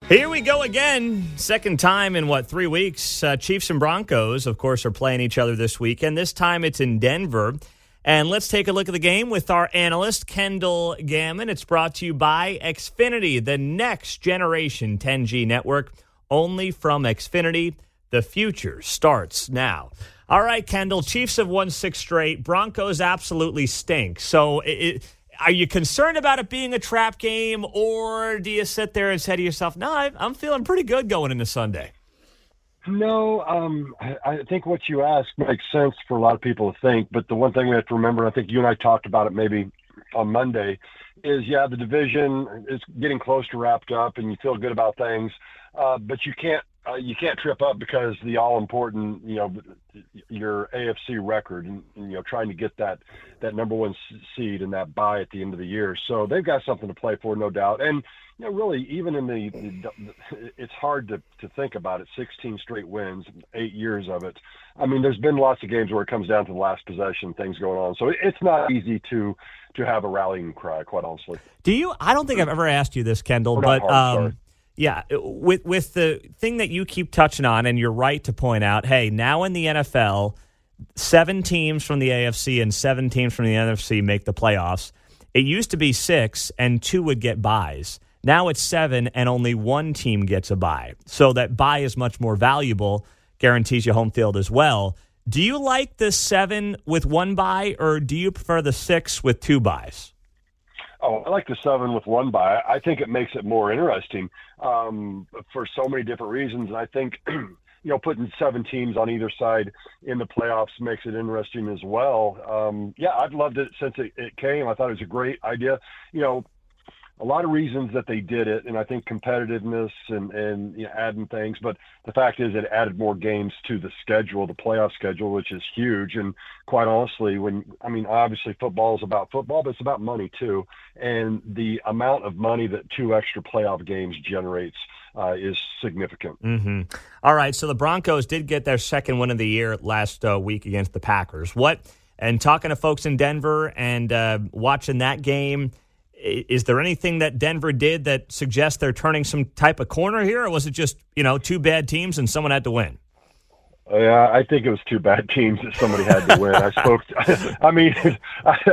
Here we go again. Second time in, 3 weeks? Chiefs and Broncos, of course, are playing each other this weekend. This time it's in Denver. And let's take a look at the game with our analyst, Kendall Gammon. It's brought to you by Xfinity, the next generation 10G network, only from Xfinity. The future starts now. All right, Kendall, Chiefs have won 6 straight. Broncos absolutely stink. So are you concerned about it being a trap game, or do you sit there and say to yourself, no, I'm feeling pretty good going into Sunday? No, I think what you asked makes sense for a lot of people to think, but the one thing we have to remember, I think you and I talked about it maybe on Monday, is, the division is getting close to wrapped up and you feel good about things, but you can't trip up because the all-important, your AFC record and trying to get that number one seed and that bye at the end of the year. So they've got something to play for, no doubt. And, really, even in it's hard to think about it. 16 straight wins, 8 years of it. I mean, there's been lots of games where it comes down to the last possession, things going on. So it's not easy to have a rallying cry, quite honestly. I don't think I've ever asked you this, Kendall, but yeah, with the thing that you keep touching on, and you're right to point out, hey, now in the NFL, 7 teams from the AFC and 7 teams from the NFC make the playoffs. It used to be 6 and 2 would get byes. Now it's 7 and only 1 team gets a bye. So that bye is much more valuable, guarantees you home field as well. Do you like the 7 with 1 bye, or do you prefer the 6 with 2 byes? Oh, I like the 7 with 1 bye. I think it makes it more interesting for so many different reasons. And I think, putting 7 teams on either side in the playoffs makes it interesting as well. I've loved it since it came. I thought it was a great idea. A lot of reasons that they did it, and I think competitiveness and adding things. But the fact is, it added more games to the schedule, the playoff schedule, which is huge. And quite honestly, obviously football is about football, but it's about money too. And the amount of money that 2 extra playoff games generates is significant. Mm-hmm. All right, so the Broncos did get their second win of the year last week against the Packers. And talking to folks in Denver and watching that game, is there anything that Denver did that suggests they're turning some type of corner here, or was it just, 2 bad teams and someone had to win? Yeah, I think it was 2 bad teams that somebody had to win.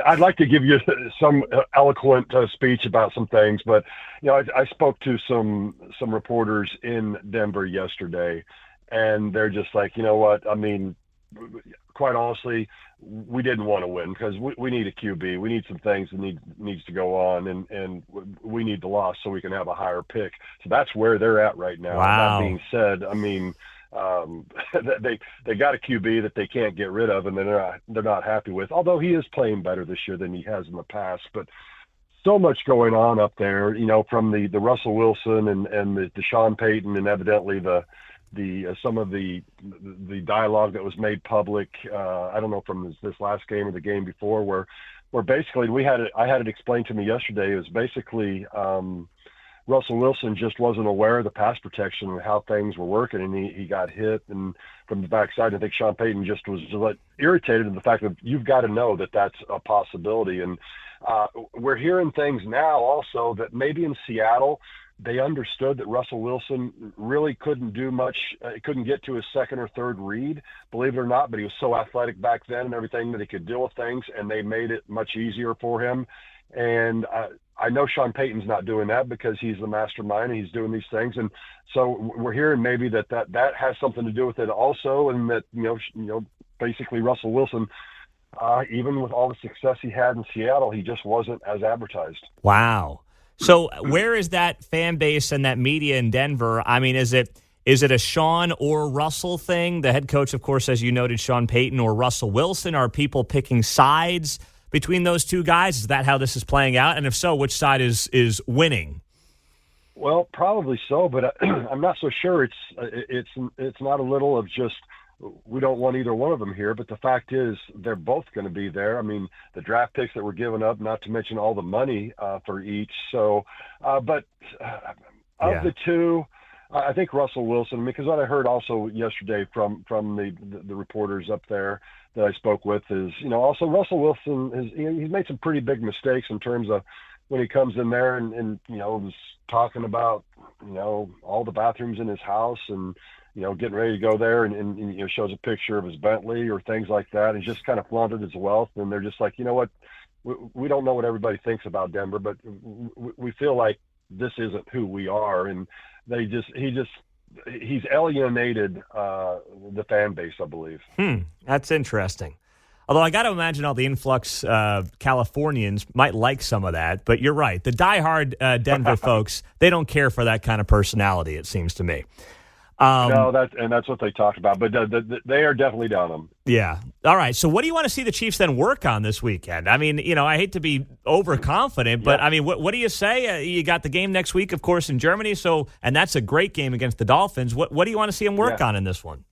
I'd like to give you some eloquent speech about some things, but, I spoke to some reporters in Denver yesterday, and they're just like, you know what? Quite honestly, we didn't want to win because we need a QB. We need some things that needs to go on, and we need the loss so we can have a higher pick. So that's where they're at right now. Wow. That being said, they got a QB that they can't get rid of, and they're not happy with. Although he is playing better this year than he has in the past, but so much going on up there. From the Russell Wilson and the Sean Payton, and evidently some of the dialogue that was made public, I don't know, from this last game or the game before, where basically I had it explained to me yesterday. It was basically Russell Wilson just wasn't aware of the pass protection and how things were working, and he got hit and from the backside. I think Sean Payton just was irritated in the fact that you've got to know that that's a possibility. And we're hearing things now also that maybe in Seattle, they understood that Russell Wilson really couldn't do much, couldn't get to his second or third read, believe it or not, but he was so athletic back then and everything that he could deal with things, and they made it much easier for him. And I know Sean Payton's not doing that because he's the mastermind and he's doing these things. And so we're hearing maybe that has something to do with it also, and that, basically Russell Wilson, even with all the success he had in Seattle, he just wasn't as advertised. Wow. So where is that fan base and that media in Denver? Is it a Sean or Russell thing? The head coach, of course, as you noted, Sean Payton or Russell Wilson. Are people picking sides between those two guys? Is that how this is playing out? And if so, which side is winning? Well, probably so, but I'm not so sure. It's not a little of just, we don't want either one of them here, but the fact is they're both going to be there. The draft picks that were given up, not to mention all the money for each. So, of the two, I think Russell Wilson, because what I heard also yesterday from the reporters up there that I spoke with is, also Russell Wilson he's made some pretty big mistakes in terms of, when he comes in there and was talking about, all the bathrooms in his house and, getting ready to go there and shows a picture of his Bentley or things like that. And just kind of flaunted his wealth. And they're just like, you know what? We don't know what everybody thinks about Denver, but we feel like this isn't who we are. And he's alienated the fan base, I believe. That's interesting. Although I got to imagine all the influx Californians might like some of that. But you're right. The diehard Denver folks, they don't care for that kind of personality, it seems to me. No, that's what they talked about. But they are definitely down them. Yeah. All right. So what do you want to see the Chiefs then work on this weekend? I mean, I hate to be overconfident, but I mean, what do you say? You got the game next week, of course, in Germany. And that's a great game against the Dolphins. What do you want to see them work on in this one?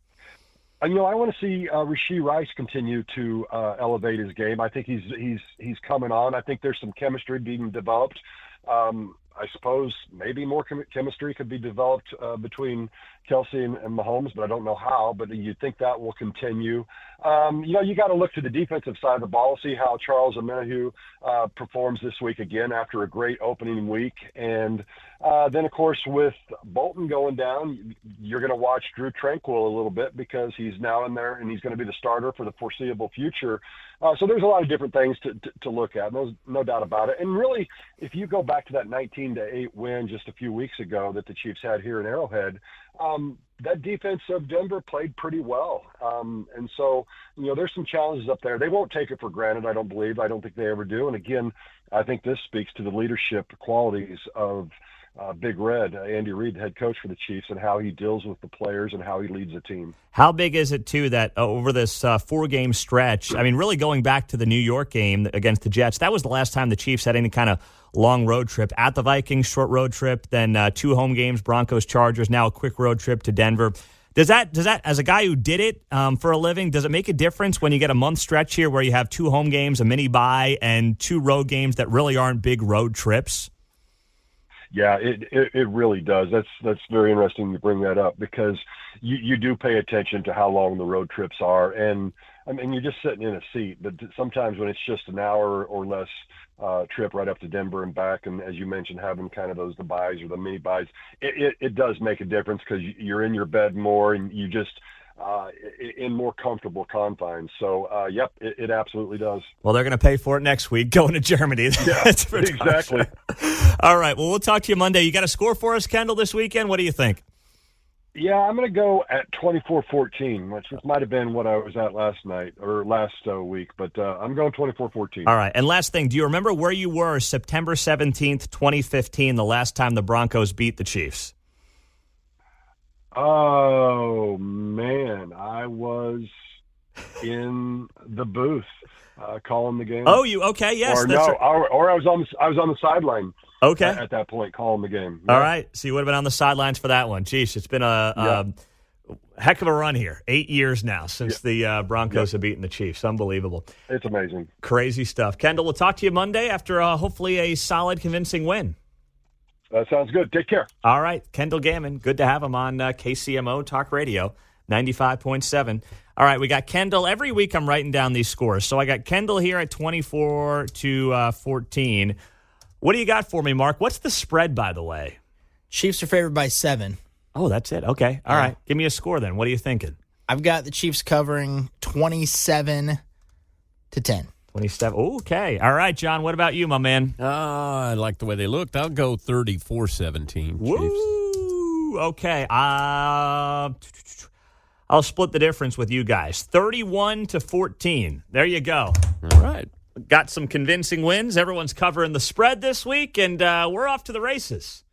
I want to see Rashee Rice continue to elevate his game. I think he's coming on. I think there's some chemistry being developed. I suppose maybe more chemistry could be developed between Kelsey and Mahomes, but I don't know how. But you think that will continue. You got to look to the defensive side of the ball, see how Charles Omenihu performs this week again after a great opening week. And then, of course, with Bolton going down, you're going to watch Drew Tranquill a little bit because he's now in there and he's going to be the starter for the foreseeable future. So there's a lot of different things to look at, no doubt about it. And really, if you go back to that 19-8 win just a few weeks ago that the Chiefs had here in Arrowhead, that defense of Denver played pretty well. And so, there's some challenges up there. They won't take it for granted, I don't believe. I don't think they ever do. And again, I think this speaks to the leadership qualities of Big Red, Andy Reid, the head coach for the Chiefs, and how he deals with the players and how he leads the team. How big is it, too, that over this four-game stretch, I mean, really going back to the New York game against the Jets, that was the last time the Chiefs had any kind of long road trip. At the Vikings, short road trip, then 2 home games, Broncos, Chargers, now a quick road trip to Denver. Does that, as a guy who did it for a living, does it make a difference when you get a month stretch here where you have 2 home games, a mini bye, and 2 road games that really aren't big road trips? Yeah, it really does. That's very interesting to bring that up because you do pay attention to how long the road trips are. And I mean, you're just sitting in a seat, but sometimes when it's just an hour or less trip right up to Denver and back, and as you mentioned, having kind of the buys or the mini buys, it does make a difference because you're in your bed more and you just in more comfortable confines. So, yep, it absolutely does. Well, they're going to pay for it next week going to Germany. Yeah, exactly. All right. Well, we'll talk to you Monday. You got a score for us, Kendall, this weekend? What do you think? Yeah, I'm going to go at 24-14, which might have been what I was at last week, but I'm going 24-14. All right. And last thing, do you remember where you were September 17th, 2015, the last time the Broncos beat the Chiefs? Oh, man, I was in the booth calling the game. Oh, okay, yes. Or I was on the sideline. Okay. At that point, calling the game. Yeah. All right. So you would have been on the sidelines for that one. Jeez, it's been a heck of a run here. 8 years now since the Broncos have beaten the Chiefs. Unbelievable. It's amazing. Crazy stuff. Kendall, we'll talk to you Monday after hopefully a solid, convincing win. That sounds good. Take care. All right. Kendall Gammon. Good to have him on KCMO Talk Radio, 95.7. All right. We got Kendall. Every week I'm writing down these scores. So I got Kendall here at 24-14. What do you got for me, Mark? What's the spread, by the way? Chiefs are favored by 7. Oh, that's it. Okay. All right. Give me a score then. What are you thinking? I've got the Chiefs covering 27-10. 27. Okay. All right, John. What about you, my man? I like the way they looked. I'll go 34-17. Woo! Okay. I'll split the difference with you guys. 31-14. There you go. All right. Got some convincing wins. Everyone's covering the spread this week, and we're off to the races.